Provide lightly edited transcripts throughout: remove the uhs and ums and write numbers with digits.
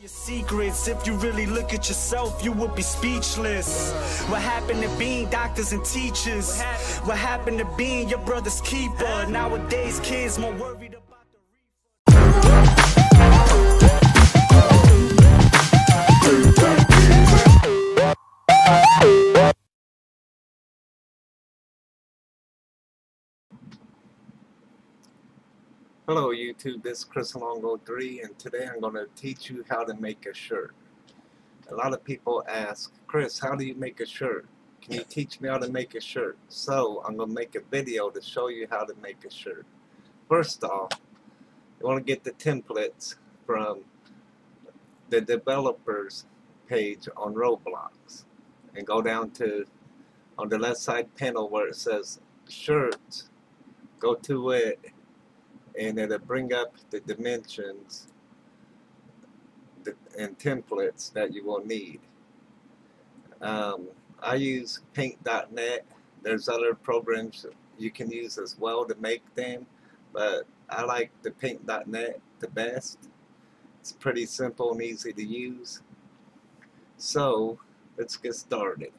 Your secrets, if you really look at yourself, you would be speechless. What happened to being doctors and teachers? What happened to being your brother's keeper? Nowadays, kids more worried about Hello YouTube, this is Chris Longo 3, and today I'm going to teach you how to make a shirt. A lot of people ask, Chris, how do you make a shirt? Can you teach me how to make a shirt? So I'm going to make a video to show you how to make a shirt. First off, you want to get the templates from the developers page on Roblox and go down to on the left side panel where it says shirts. Go to it and it'll bring up the dimensions and templates that you will need. I use paint.net. There's other programs you can use as well to make them, but I like the paint.net the best. It's pretty simple and easy to use. So let's get started.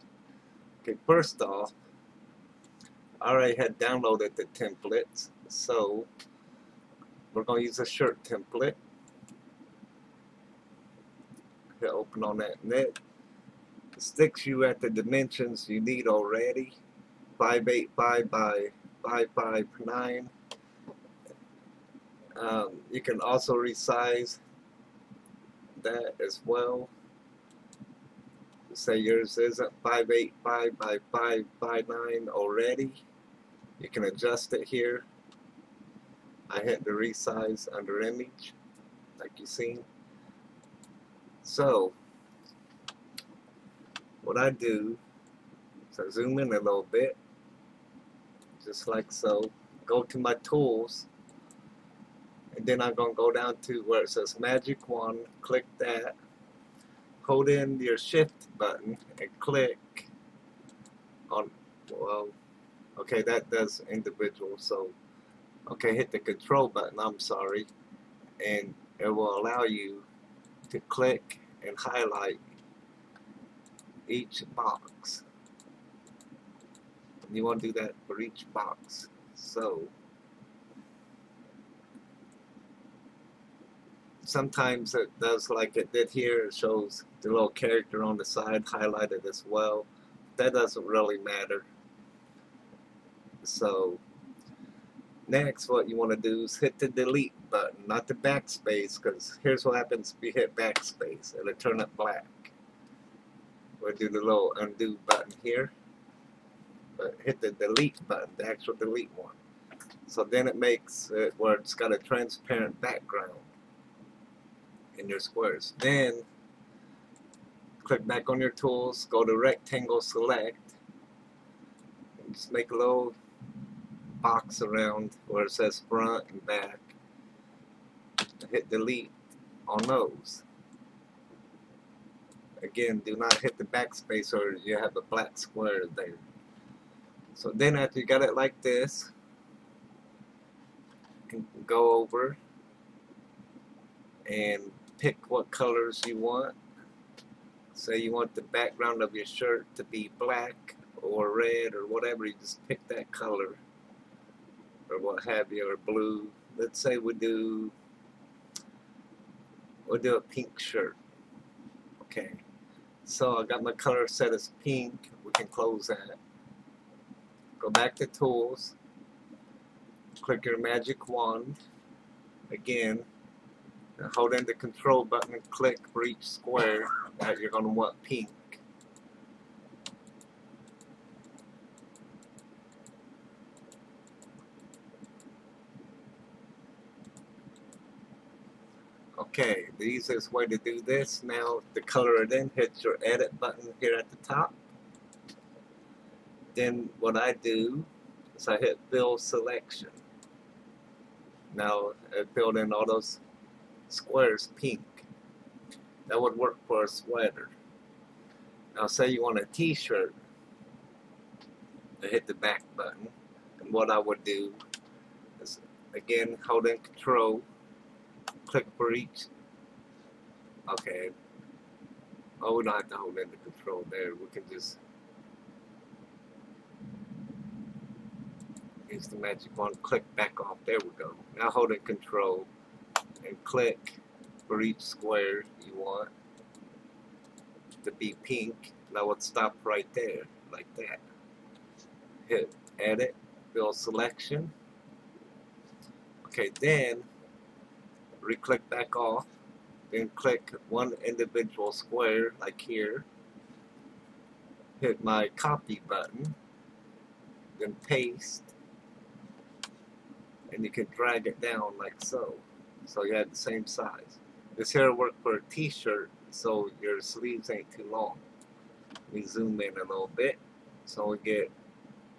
Okay, first off, I already had downloaded the templates, so we're going to use a shirt template. Hit open on that net. It sticks you at the dimensions you need already. 585 by 559. You can also resize that as well. Say yours isn't 585 by 559 already. You can adjust it here. I hit the resize under image, like you seen. So, what I do is I zoom in a little bit, just like so. Go to my tools, and then I'm going to go down to where it says Magic Wand. Click that. Hold in your Shift button and click on, well, okay, that does individual, so okay, hit the control button, I'm sorry, and it will allow you to click and highlight each box. And you want to do that for each box. So sometimes it does like it did here, it shows the little character on the side highlighted as well. That doesn't really matter. So next, what you want to do is hit the delete button, not the backspace, because here's what happens if you hit backspace. It'll turn it black. We'll do the little undo button here, but hit the delete button, the actual delete one. So then it makes it where it's got a transparent background in your squares. Then click back on your tools, go to rectangle select, and just make a little box around where it says front and back. Hit delete on those. Again, do not hit the backspace or you have a black square there. So then after you got it like this, you can go over and pick what colors you want. Say you want the background of your shirt to be black or red or whatever, you just pick that color or what have you, or blue. Let's say we'll do a pink shirt. Okay, so I got my color set as pink. We can close that. Go back to tools, click your magic wand again, and hold in the control button and click for each square that you're going to want pink. Okay, the easiest way to do this, now to color it in, hit your edit button here at the top. Then what I do is I hit fill selection. Now it filled in all those squares pink. That would work for a sweater. Now say you want a t-shirt, I hit the back button, and what I would do is again hold in control, click for each Okay. Oh, we don't have to hold in the control there. We can just use the magic wand, click back off. There we go. Now hold in control and click for each square you want to be pink. Now let's stop right there, like that. Hit edit, build selection. Okay, then re-click back off. Then click one individual square, like here. Hit my copy button. Then paste. And you can drag it down like so. So you have the same size. This here will work for a t-shirt, so your sleeves ain't too long. Let me zoom in a little bit so we get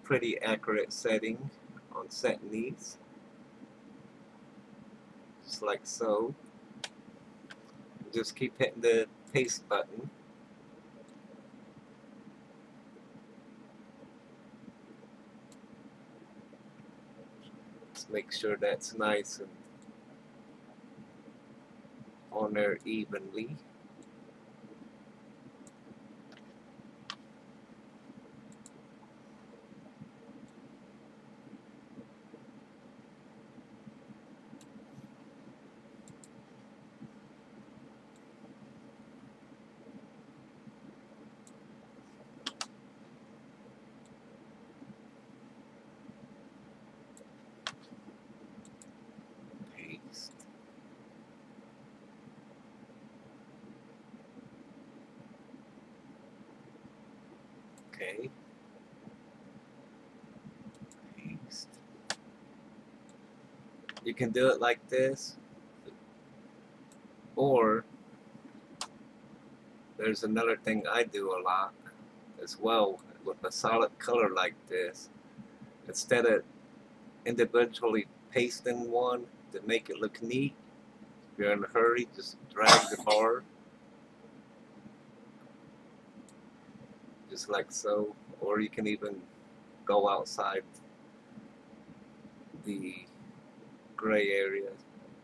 pretty accurate setting on setting these. Just like so. Just keep hitting the paste button. Just make sure that's nice and on there evenly. Paste. Okay. Paste. You can do it like this, or there's another thing I do a lot as well with a solid color like this. Instead of individually pasting one to make it look neat, if you're in a hurry, just drag the bar just like so, or you can even go outside the gray area,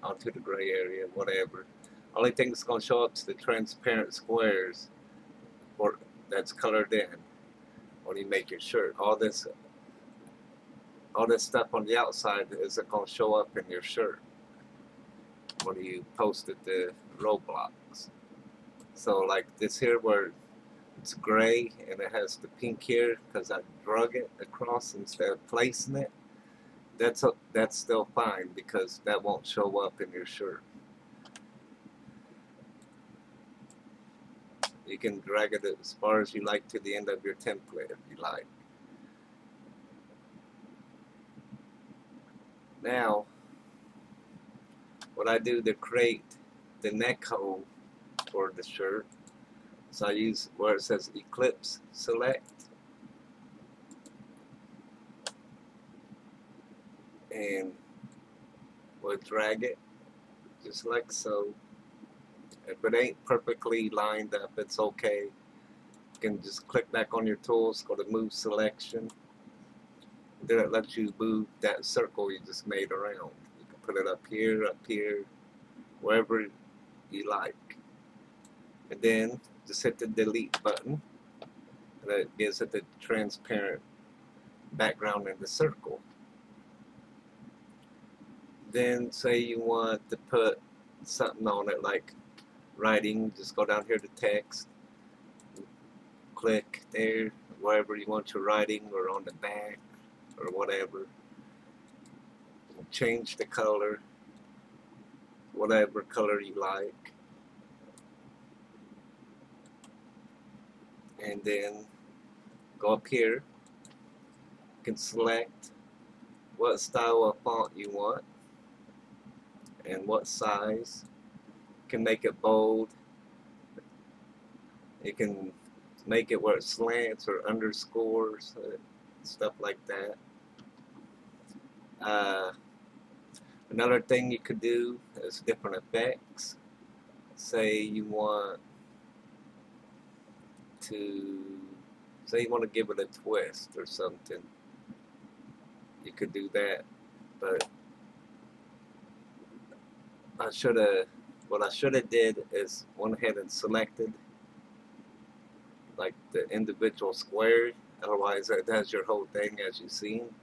onto the gray area, whatever. Only thing that's going to show up is the transparent squares or that's colored in when you make your shirt. All this stuff on the outside isn't going to show up in your shirt when you post it to Roblox. So like this here where it's gray and it has the pink here because I drug it across instead of placing it, that's still fine because that won't show up in your shirt. You can drag it as far as you like to the end of your template if you like. Now, what I do to create the neck hole for the shirt, so I use where it says Eclipse Select, and we'll drag it just like so. If it ain't perfectly lined up, it's okay. You can just click back on your tools, go to Move Selection. Then it lets you move that circle you just made around. You can put it up here, wherever you like. And then just hit the delete button. And it gives it the transparent background in the circle. Then say you want to put something on it like writing, just go down here to text, click there, wherever you want your writing, or on the back, or whatever. Change the color, whatever color you like. And then go up here, you can select what style of font you want and what size. You can make it bold. You can make it where it slants or underscores, stuff like that. Another thing you could do is different effects. Say you want to give it a twist or something. You could do that, but What I should have did is went ahead and selected like the individual square, otherwise it does your whole thing as you've seen.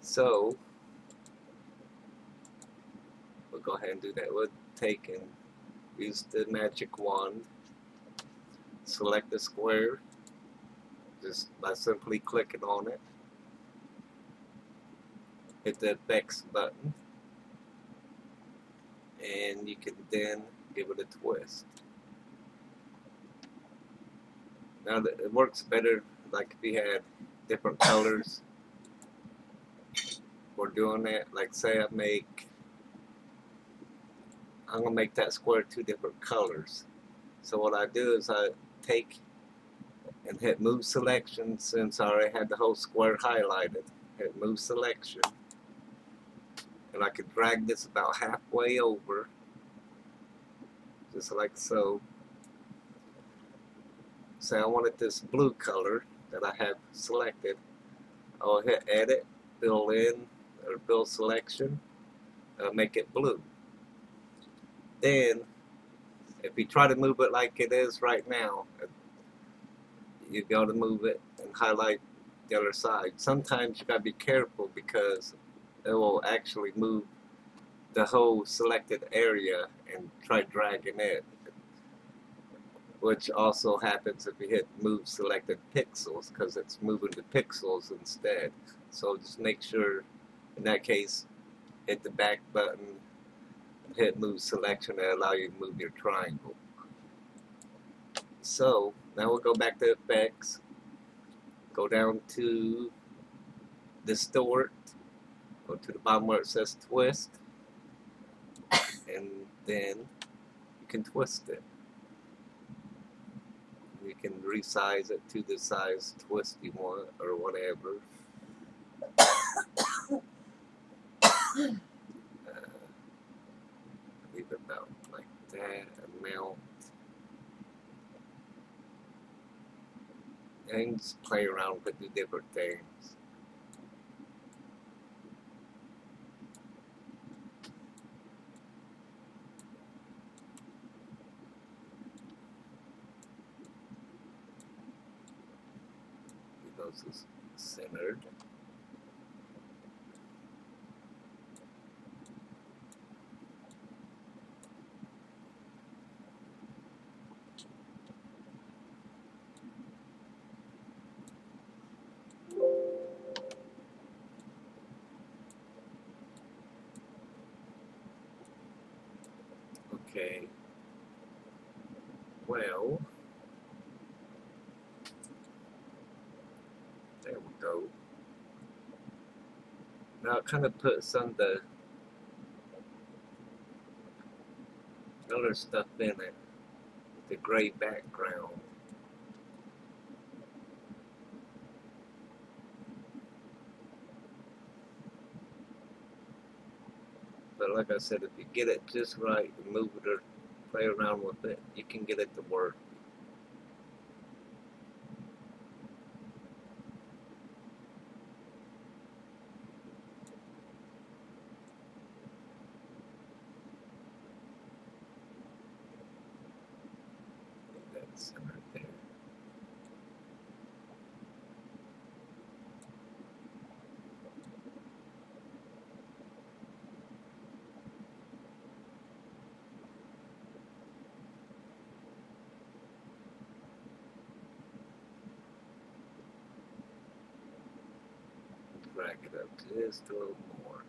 So we'll go ahead and do that. We'll take and use the magic wand, select the square just by simply clicking on it, hit the effects button, and you can then give it a twist. Now it works better like if you had different colors for doing that. Like say I'm gonna make that square 2 different colors. So what I do is I take and hit move selection. Since I already had the whole square highlighted, hit move selection, and I can drag this about halfway over, just like so. Say I wanted this blue color that I have selected. I'll hit edit, fill in, or fill selection, make it blue. Then if you try to move it like it is right now, you got to move it and highlight the other side. Sometimes you got to be careful because it will actually move the whole selected area and try dragging it, which also happens if you hit move selected pixels, because it's moving the pixels instead. So just make sure in that case hit the back button, hit move selection, and allow you to move your triangle. So now we'll go back to effects, go down to distort, go to the bottom where it says twist, and then you can twist it. You can resize it to the size twist you want or whatever. Leave it about like that amount. And just play around with the different things. Those is centered. Okay. Well, there we go. Now I kind of put some of the other stuff in it, the gray background. But like I said, if you get it just right and move it or play around with it, you can get it to work. That's right there. Drag it up just a little more.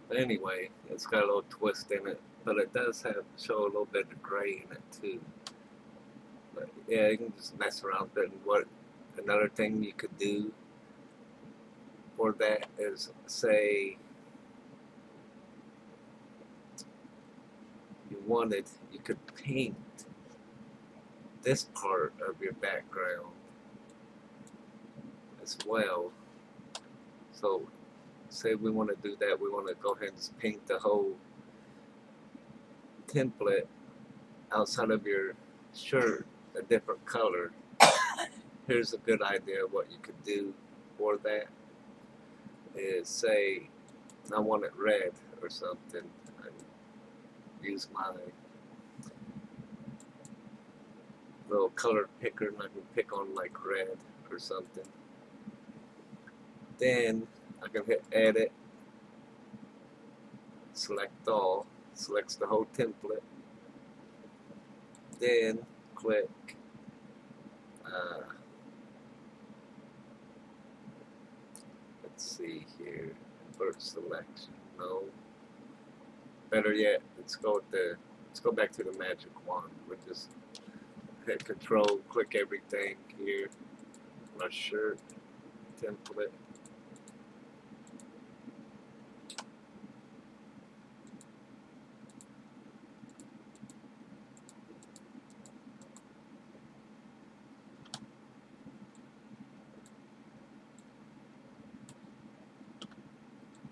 But anyway, it's got a little twist in it, but it does show a little bit of gray in it too. But yeah, you can just mess around with it. And what another thing you could do for that is, say you wanted, you could paint this part of your background as well. So say we want to do that, we want to go ahead and just paint the whole template outside of your shirt a different color, here's a good idea of what you could do for that. Is say I want it red or something. I use my little color picker and I can pick on like red or something. Then I can hit edit, select all, selects the whole template. Then click let's see here, invert selection. No. Better yet, let's go back to the magic wand. We'll just hit control, click everything here. My shirt, template.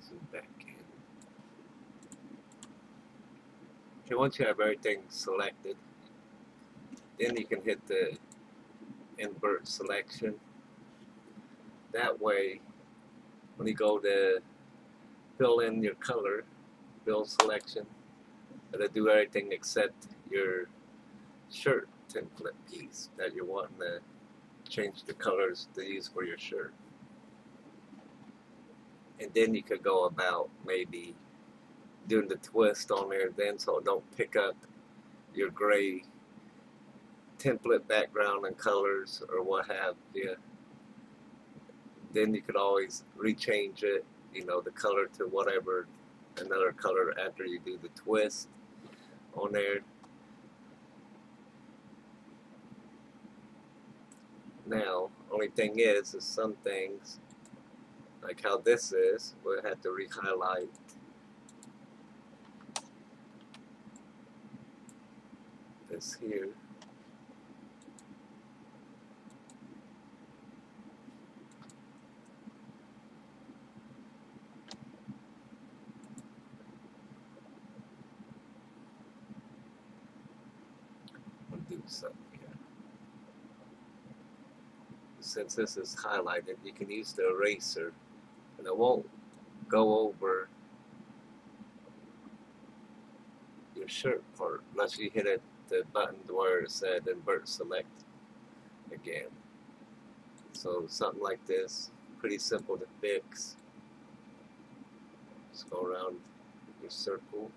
Zoom back in. Okay, once you have everything selected, then you can hit the invert selection. That way, when you go to fill in your color, fill selection, it'll do everything except your shirt template piece that you're wanting to change the colors to use for your shirt. And then you could go about maybe doing the twist on there then so it don't pick up your gray template background and colors or what have you. Then you could always rechange it, you know, the color to whatever, another color after you do the twist on there. Now, only thing is some things, like how this is, we'll have to re-highlight this here. I'll do something here. Since this is highlighted, you can use the eraser, and it won't go over your shirt part unless you hit it, the button where it said invert select again. So something like this, pretty simple to fix. Just go around your circle,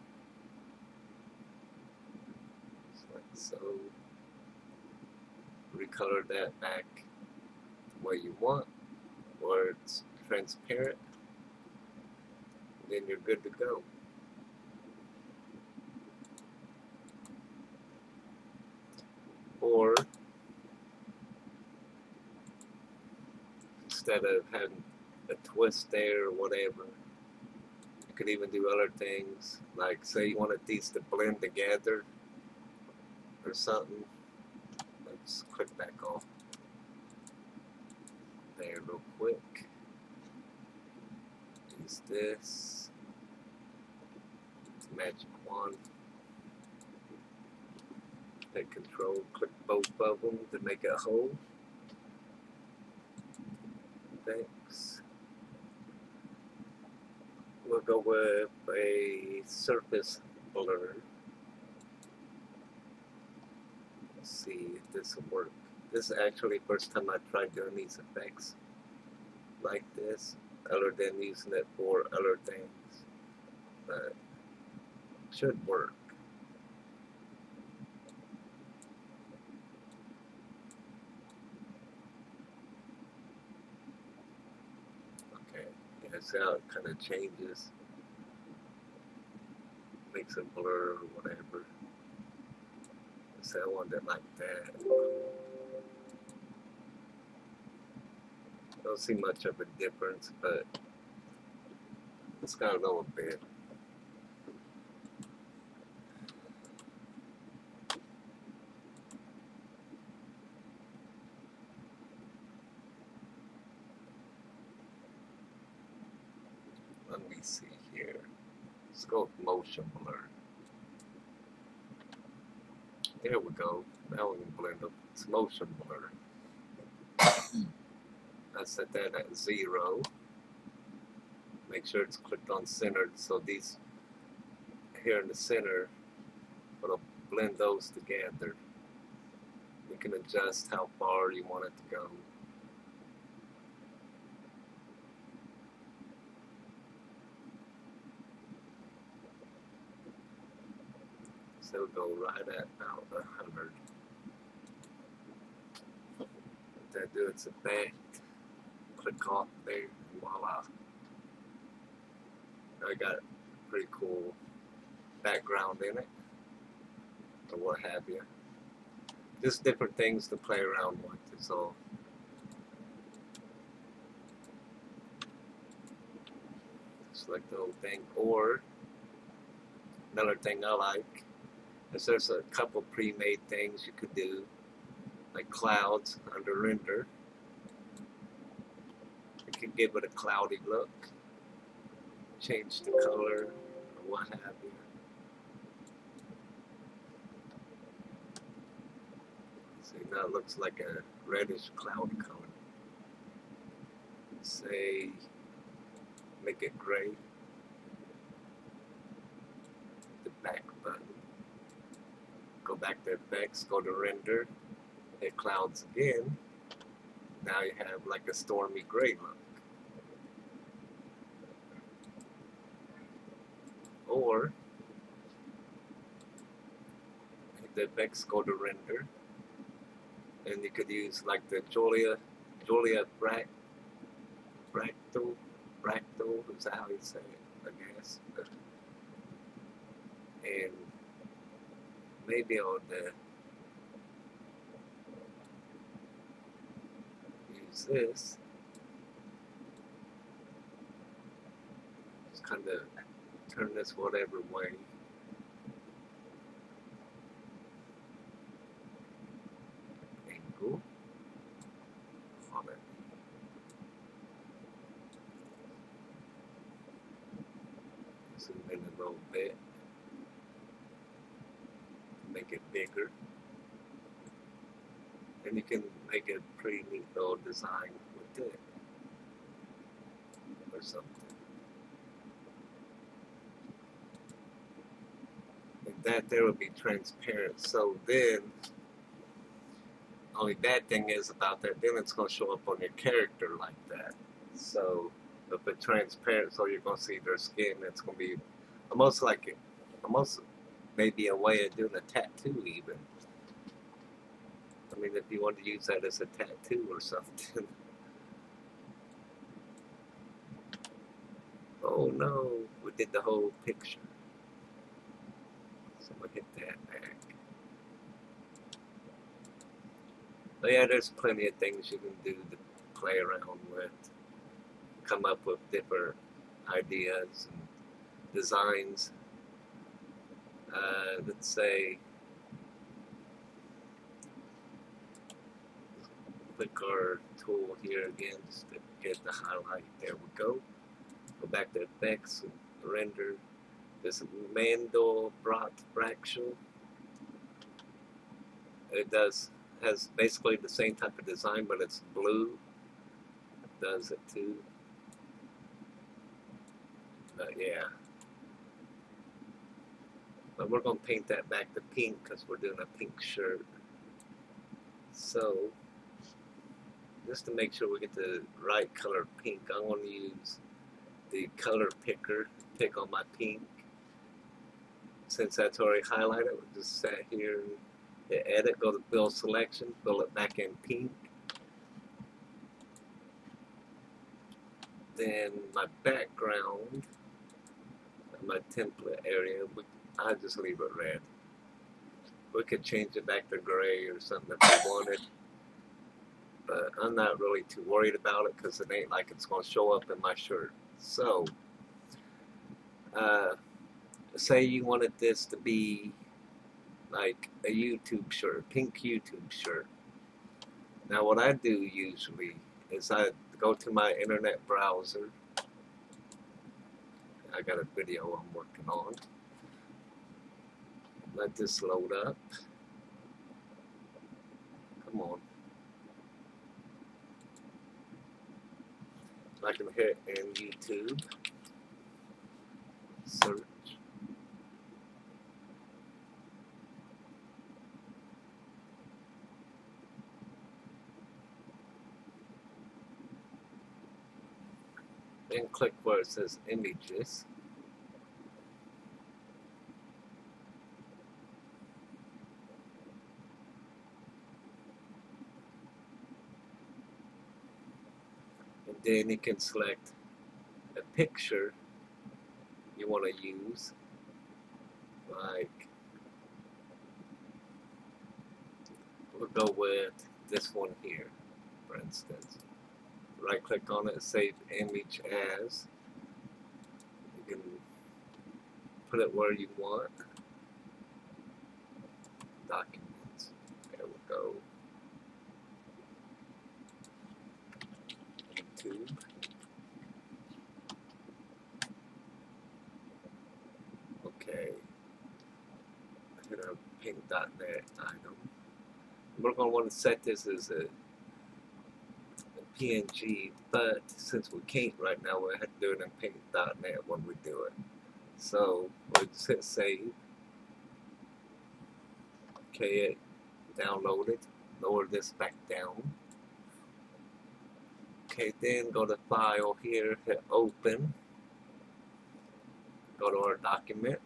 just like so. Recolor that back the way you want, or it's transparent. Then you're good to go. Or instead of having a twist there or whatever, you could even do other things, like say you wanted these to blend together or something. Let's click back off there real quick. Use this magic wand. Hit control, click both of them to make it whole. Thanks. We'll go with a surface blur. Let's see if this will work. This is actually the first time I tried doing these effects like this, other than using it for other things, but it should work. Okay, yeah, see how it kind of changes, makes it blur or whatever. So I want it like that. Don't see much of a difference, but it's got a little bit. Let me see here. Let's go with motion blur. There we go. Now we can blend them. It's motion blur. I set that at 0. Make sure it's clicked on centered, so these here in the center, it'll blend those together. You can adjust how far you want it to go. So go right at about 100. What that do, it's effect. Click off there, voila. I got a pretty cool background in it, or what have you. Just different things to play around with is all. Select the whole thing. Or another thing I like is there's a couple pre-made things you could do, like clouds under render. You can give it a cloudy look, change the color, or what have you. See, now it looks like a reddish cloud color. Say, make it gray. The back button. Go back to effects, go to render, hit clouds again. Now you have like a stormy gray look. Or hit the effects, go to render, and you could use like the Julia Fractal, is that how you say it, I guess. And maybe on the use this, just kind of turn this whatever way. Angle. On it. Zoom in a little bit. Make it bigger. And you can make a pretty neat little design with it. Or something. And that there will be transparent. So then, only bad thing is about that, then it's going to show up on your character like that. So, if it's transparent, so you're going to see their skin, it's going to be almost like it, almost maybe a way of doing a tattoo even. I mean, if you want to use that as a tattoo or something. Oh no, we did the whole picture. So we'll hit that back. But yeah, there's plenty of things you can do to play around with. Come up with different ideas and designs. Let's say, click our tool here again just to get the highlight. There we go. Go back to effects, render. This Mandelbrot fractal. It has basically the same type of design, but it's blue. It does it too. But yeah. But we're going to paint that back to pink because we're doing a pink shirt. So, just to make sure we get the right color pink, I'm going to use the color picker, pick on my pink. Since that's already highlighted, we'll just set here and hit edit, go to build selection, fill it back in pink. Then my background, my template area, I just leave it red. We could change it back to gray or something if we wanted. But I'm not really too worried about it because it ain't like it's going to show up in my shirt. So, say you wanted this to be like a YouTube shirt, pink YouTube shirt. Now what I do usually is I go to my internet browser. I got a video I'm working on. Let this load up. Come on. I can hit in YouTube. Search. Then click where it says images. And then you can select a picture you want to use. Like, we'll go with this one here, for instance. Right click on it, save image as. You can put it where you want. Documents. There we go. YouTube. Okay. Hit our pink.net item. We're going to want to set this as a PNG, but since we can't right now, we'll have to do it in pink.net when we do it. So we'll just hit save. Okay, it downloaded. Lower this back down. Okay, then go to file here, hit open. Go to our document.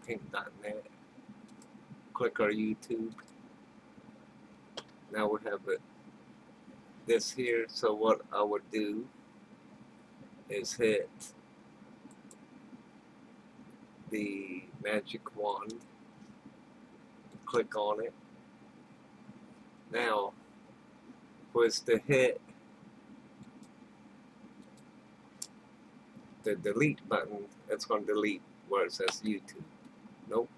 Pink.net. Click our YouTube. Now we have it. This here, so what I would do is hit the magic wand, click on it. Now, was to hit the delete button, it's going to delete where it says YouTube. Nope.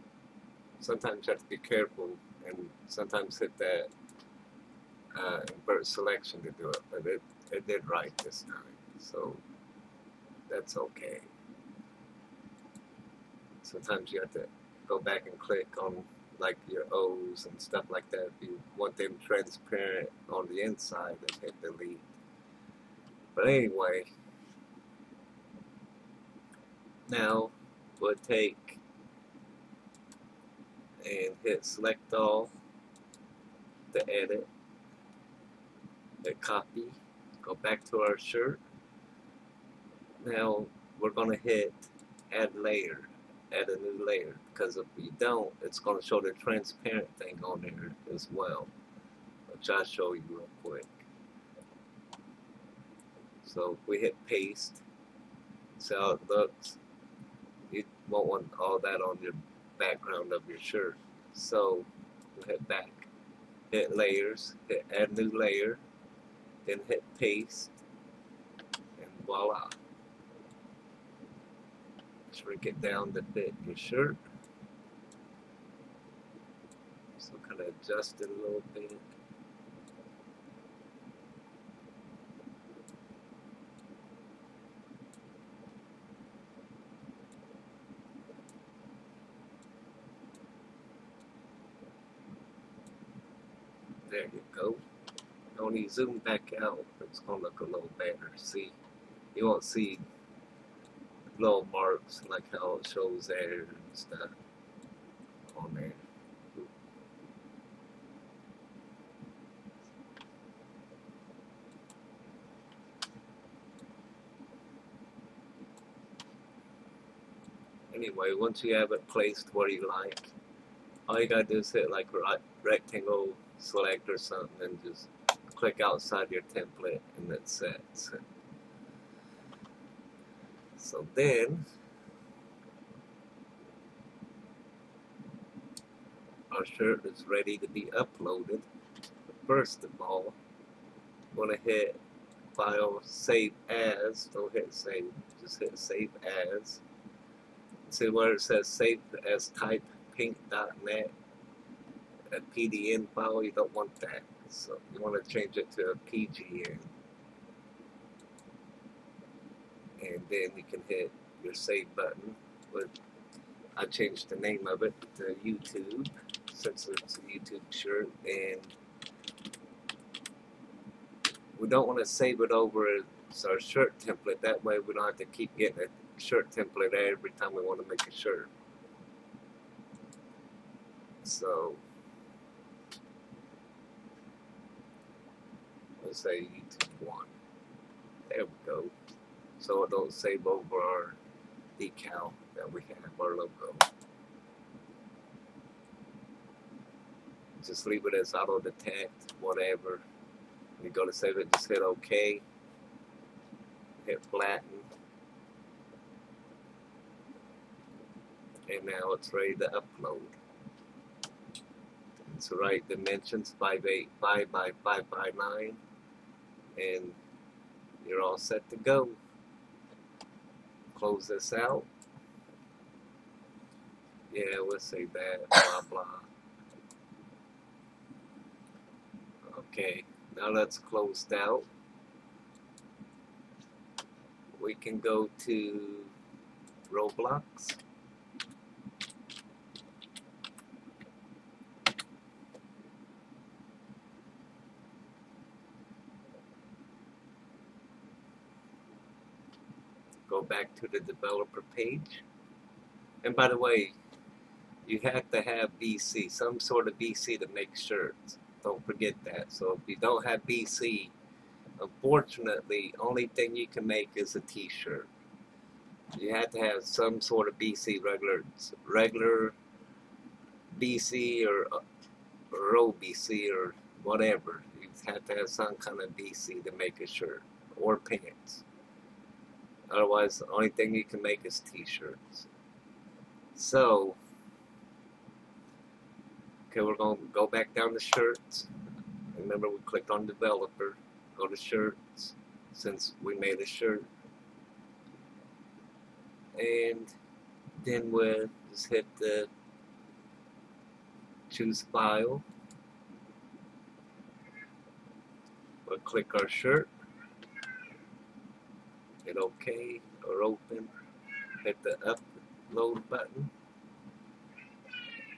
Sometimes you have to be careful and sometimes hit that invert selection to do it, but it did right this time, so that's okay. Sometimes you have to go back and click on like your O's and stuff like that if you want them transparent on the inside and hit delete. But anyway, now we'll take and hit select all to edit. Hit copy, go back to our shirt. Now we're going to hit add layer, add a new layer, because if you don't, it's going to show the transparent thing on there as well, which I'll show you real quick. So if we hit paste, see how it looks. You won't want all that on your background of your shirt. So we'll hit back, hit layers, hit add new layer, then hit paste, and voila. Shrink it down to fit your shirt. So kind of adjust it a little bit. There you go. When you zoom back out, it's going to look a little better. See, you won't see little marks like how it shows there and stuff on there. Anyway, once you have it placed where you like, all you gotta do is hit like rectangle select or something and just click outside your template and it sets. So then our shirt is ready to be uploaded. First of all, I'm going to hit file, save as. Don't hit save, just hit save as. See where it says save as type pink.net, a PDN file. You don't want that, so you want to change it to a PGN, and then you can hit your save button. But I changed the name of it to YouTube, since it's a YouTube shirt, and we don't want to save it over as our shirt template. That way we don't have to keep getting a shirt template every time we want to make a shirt. So let's say YouTube 1. There we go. So it don't save over our decal that we have, our logo. Just leave it as auto detect, whatever. When you go to save it, just hit OK. Hit flatten. And now it's ready to upload. It's the right dimensions, 585 by 559. And you're all set to go. Close this out. Yeah, we'll save that, blah blah. Okay, now that's closed out. We can go to Roblox. Go back to the developer page. And by the way, you have to have BC, some sort of BC to make shirts. Don't forget that. So if you don't have BC, unfortunately, only thing you can make is a t-shirt. You have to have some sort of BC, regular BC or OBC or whatever. You have to have some kind of BC to make a shirt or pants. Otherwise, the only thing you can make is t-shirts. So, okay, we're going to go back down to shirts. Remember, we clicked on developer. Go to shirts, since we made a shirt. And then we'll just hit the choose file. We'll click our shirt. Hit OK or open. Hit the upload button.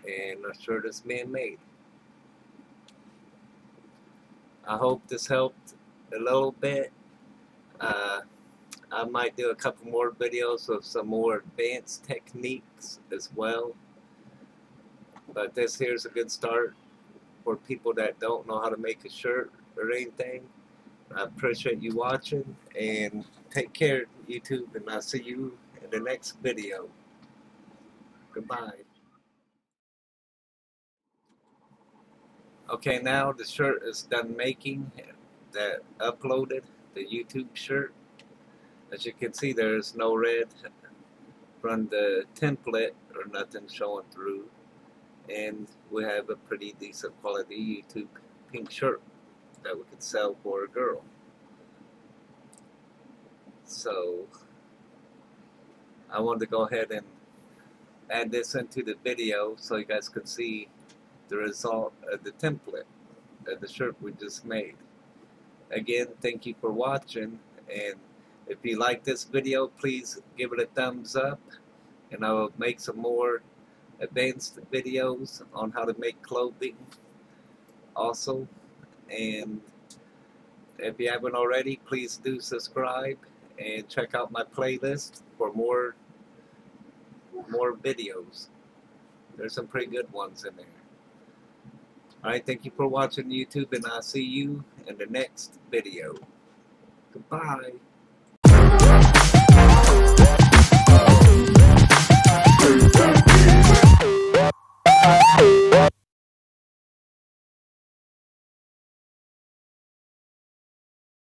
And our shirt is being made. I hope this helped a little bit. I might do a couple more videos with some more advanced techniques as well. But this here's a good start for people that don't know how to make a shirt or anything. I appreciate you watching, and take care, YouTube, and I'll see you in the next video. Goodbye. Okay, now the shirt is done making. That uploaded the YouTube shirt. As you can see, there's no red from the template or nothing showing through, and we have a pretty decent quality YouTube pink shirt that we could sell for a girl. So I wanted to go ahead and add this into the video so you guys could see the result of the template of the shirt we just made. Again, thank you for watching, and if you like this video, please give it a thumbs up, and I will make some more advanced videos on how to make clothing also. And if you haven't already, please do subscribe and check out my playlist for more videos. There's some pretty good ones in there. Alright, thank you for watching YouTube, and I'll see you in the next video. Goodbye.